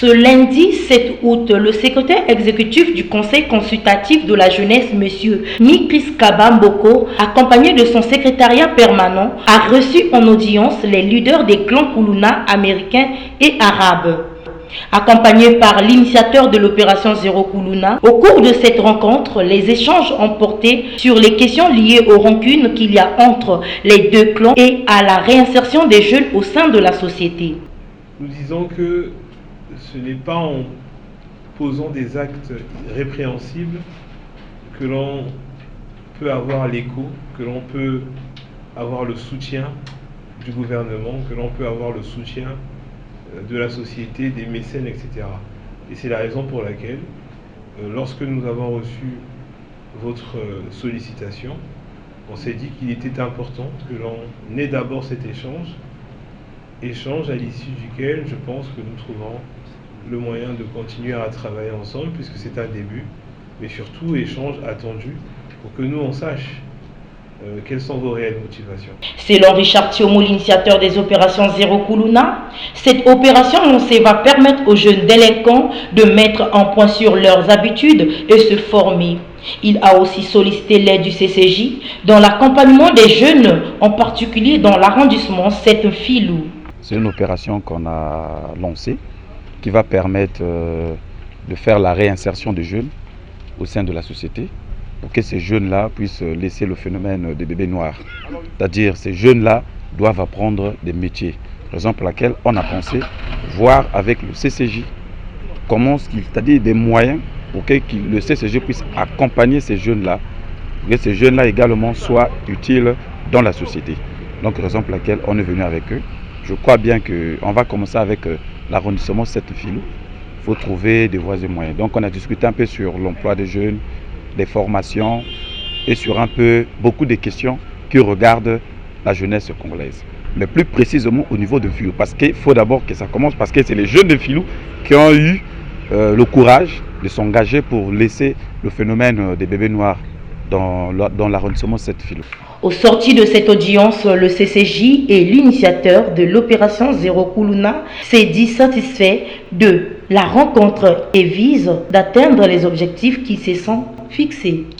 Ce lundi 7 août, le secrétaire exécutif du Conseil consultatif de la jeunesse, M. Mikris Kabamboko, accompagné de son secrétariat permanent, a reçu en audience les leaders des clans Kuluna américains et arabes. Accompagné par l'initiateur de l'opération Zéro Kuluna, au cours de cette rencontre, les échanges ont porté sur les questions liées aux rancunes qu'il y a entre les deux clans et à la réinsertion des jeunes au sein de la société. Nous disons que ce n'est pas en posant des actes répréhensibles que l'on peut avoir l'écho, que l'on peut avoir le soutien du gouvernement, que l'on peut avoir le soutien de la société, des mécènes, etc. Et c'est la raison pour laquelle, lorsque nous avons reçu votre sollicitation, on s'est dit qu'il était important que l'on ait d'abord cet échange à l'issue duquel je pense que nous trouvons le moyen de continuer à travailler ensemble, puisque c'est un début, mais surtout échange attendu pour que nous on sache quelles sont vos réelles motivations. Selon Richard Thiomo, l'initiateur des opérations Zéro Kuluna, cette opération lancée va permettre aux jeunes délinquants de mettre un point sur leurs habitudes et se former. Il a aussi sollicité l'aide du CCJ dans l'accompagnement des jeunes, en particulier dans l'arrondissement Sept-Filou. C'est une opération qu'on a lancée qui va permettre de faire la réinsertion des jeunes au sein de la société pour que ces jeunes-là puissent laisser le phénomène des bébés noirs. C'est-à-dire ces jeunes-là doivent apprendre des métiers. Raison pour laquelle on a pensé voir avec le CCJ comment, c'est-à-dire des moyens pour que le CCJ puisse accompagner ces jeunes-là, que ces jeunes-là également soient utiles dans la société. Donc raison pour laquelle on est venu avec eux. Je crois bien qu'on va commencer avec l'arrondissement Sept-Filou. Il faut trouver des voies et moyens. Donc on a discuté un peu sur l'emploi des jeunes, les formations et sur un peu beaucoup de questions qui regardent la jeunesse congolaise. Mais plus précisément au niveau de Filou. Parce qu'il faut d'abord que ça commence, parce que c'est les jeunes de Filou qui ont eu le courage de s'engager pour laisser le phénomène des bébés noirs dans l'arrondissement Sept-Filou. Au sorti de cette audience, le CCJ et l'initiateur de l'opération Zéro Kuluna s'est dit satisfait de la rencontre et vise d'atteindre les objectifs qui se sont fixés.